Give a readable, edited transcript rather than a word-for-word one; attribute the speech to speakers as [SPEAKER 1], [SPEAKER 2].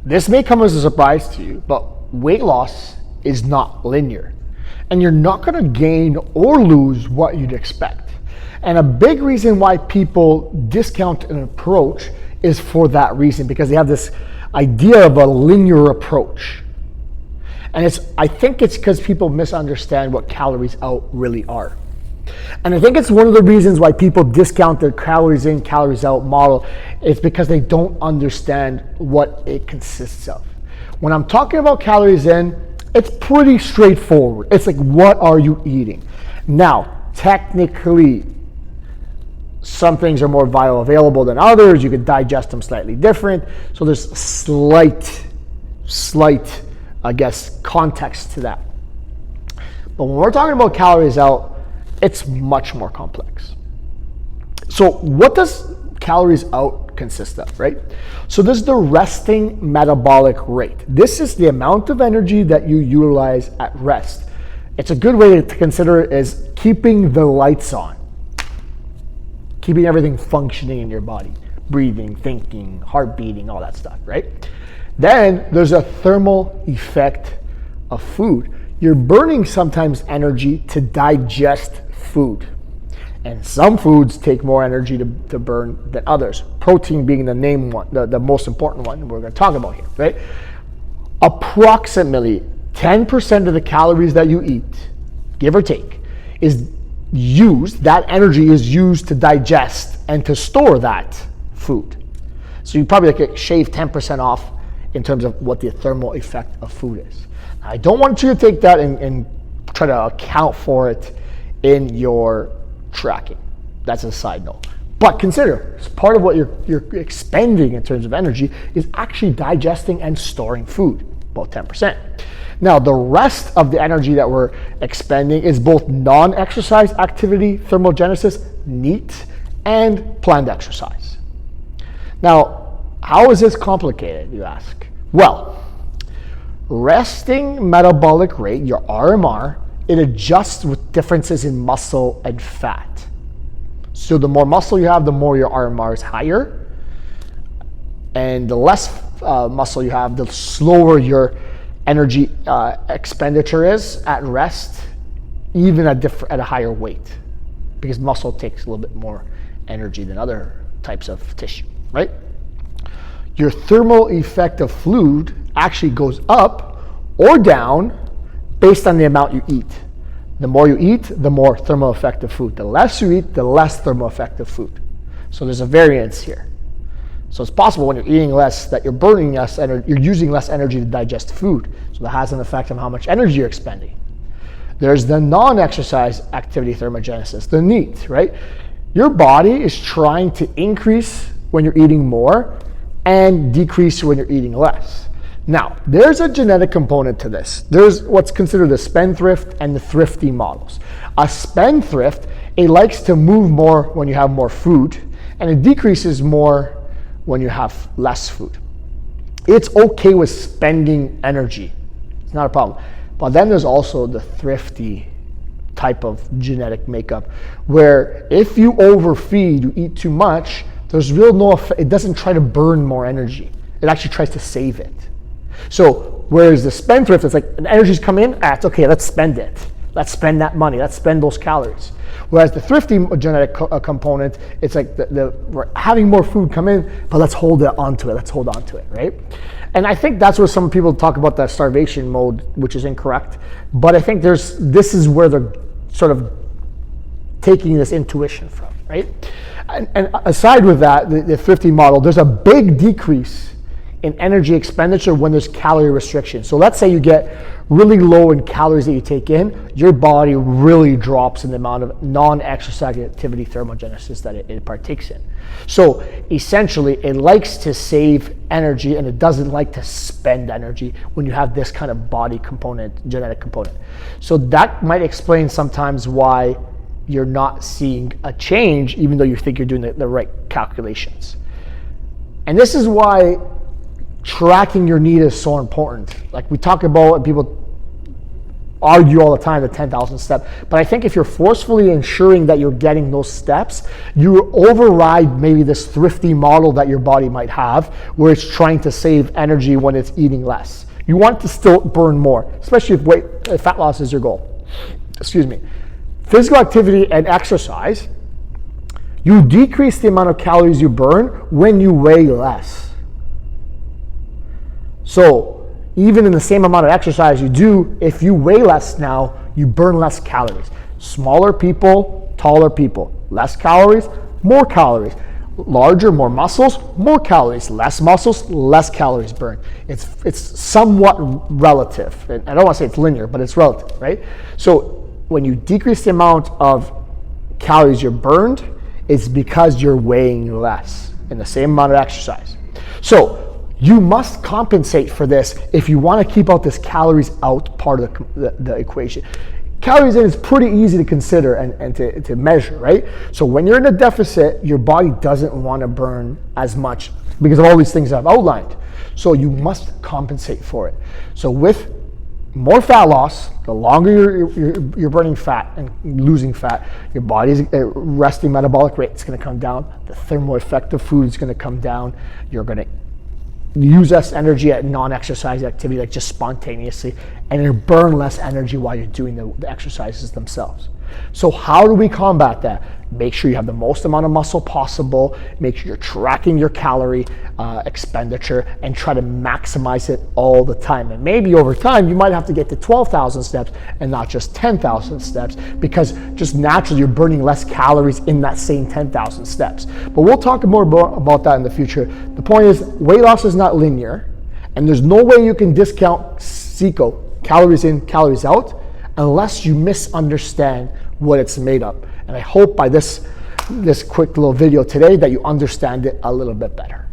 [SPEAKER 1] this may come as a surprise to you, but weight loss is not linear. And you're not gonna gain or lose what you'd expect. And a big reason why people discount an approach is for that reason, because they have this idea of a linear approach. And I think it's because people misunderstand what calories out really are. And I think it's one of the reasons why people discount their calories in, calories out model. It's because they don't understand what it consists of. When I'm talking about calories in, it's pretty straightforward. It's like, what are you eating? Now, technically, some things are more bioavailable than others. You can digest them slightly different. So there's slight, I guess, context to that. But when we're talking about calories out, it's much more complex. So what does calories out consist of, right? So this is the resting metabolic rate. This is the amount of energy that you utilize at rest. It's a good way to consider it as keeping the lights on, keeping everything functioning in your body, breathing, thinking, heart beating, all that stuff, right? Then there's a thermal effect of food. You're burning sometimes energy to digest food. And some foods take more energy to burn than others. Protein being the main one, the most important one we're going to talk about here, right? Approximately 10% of the calories that you eat, give or take, that energy is used to digest and to store that food. So you probably shave 10% off in terms of what the thermal effect of food is. I don't want you to take that and try to account for it in your tracking. That's a side note. But consider, part of what you're expending in terms of energy is actually digesting and storing food, about 10%. Now, the rest of the energy that we're expending is both non-exercise activity, thermogenesis, NEAT, and planned exercise. Now, how is this complicated, you ask? Well, resting metabolic rate, your RMR, it adjusts with differences in muscle and fat. So the more muscle you have, the more your RMR is higher. And the less muscle you have, the slower your energy expenditure is at rest, even at a higher weight. Because muscle takes a little bit more energy than other types of tissue, right? Your thermal effect of fluid actually goes up or down based on the amount you eat. The more you eat, the more thermal effective food. The less you eat, the less thermal effective food. So there's a variance here. So it's possible when you're eating less that you're burning less energy, you're using less energy to digest food. So that has an effect on how much energy you're expending. There's the non-exercise activity thermogenesis, the NEAT, right? Your body is trying to increase when you're eating more and decrease when you're eating less. Now, there's a genetic component to this. There's what's considered the spendthrift and the thrifty models. A spendthrift, it likes to move more when you have more food, and it decreases more when you have less food. It's okay with spending energy. It's not a problem. But then there's also the thrifty type of genetic makeup, where if you overfeed, you eat too much, there's no effect. It doesn't try to burn more energy. It actually tries to save it. So whereas the spendthrift, it's like an energy's come in, it's okay, let's spend it. Let's spend that money. Let's spend those calories. Whereas the thrifty genetic component, it's like we're having more food come in, but let's hold on to it. Let's hold on to it, right? And I think that's where some people talk about the starvation mode, which is incorrect. But I think this is where they're sort of taking this intuition from, right? And aside with that, the thrifty model, there's a big decrease in energy expenditure when there's calorie restriction. So let's say you get really low in calories that you take in, your body really drops in the amount of non-exercise activity thermogenesis that it partakes in. So essentially, it likes to save energy and it doesn't like to spend energy when you have this kind of body component, genetic component. So that might explain sometimes why you're not seeing a change even though you think you're doing the right calculations. And this is why tracking your NEAT is so important. Like we talk about, and people argue all the time the 10,000 step. But I think if you're forcefully ensuring that you're getting those steps, you override maybe this thrifty model that your body might have, where it's trying to save energy when it's eating less. You want to still burn more, especially if fat loss is your goal. Excuse me. Physical activity and exercise, you decrease the amount of calories you burn when you weigh less. So even in the same amount of exercise you do, if you weigh less now, you burn less calories. Smaller people, taller people, less calories, more calories. Larger, more muscles, more calories. Less muscles, less calories burned. It's somewhat relative. And I don't want to say it's linear, but it's relative, right? So when you decrease the amount of calories you're burned, it's because you're weighing less in the same amount of exercise. So you must compensate for this if you want to keep out this calories out part of the equation. Calories in is pretty easy to consider and to measure, right? So when you're in a deficit, your body doesn't want to burn as much because of all these things I've outlined. So you must compensate for it. So with more fat loss, the longer you're burning fat and losing fat, your body's resting metabolic rate is going to come down. The thermal effect of food is going to come down. You're going to use less energy at non-exercise activity, like just spontaneously, and you burn less energy while you're doing the exercises themselves. So how do we combat that? Make sure you have the most amount of muscle possible, make sure you're tracking your calorie expenditure, and try to maximize it all the time. And maybe over time, you might have to get to 12,000 steps and not just 10,000 steps, because just naturally you're burning less calories in that same 10,000 steps. But we'll talk more about that in the future. The point is, weight loss is not linear, and there's no way you can discount CICO, calories in, calories out, unless you misunderstand what it's made of. And I hope by this quick little video today that you understand it a little bit better.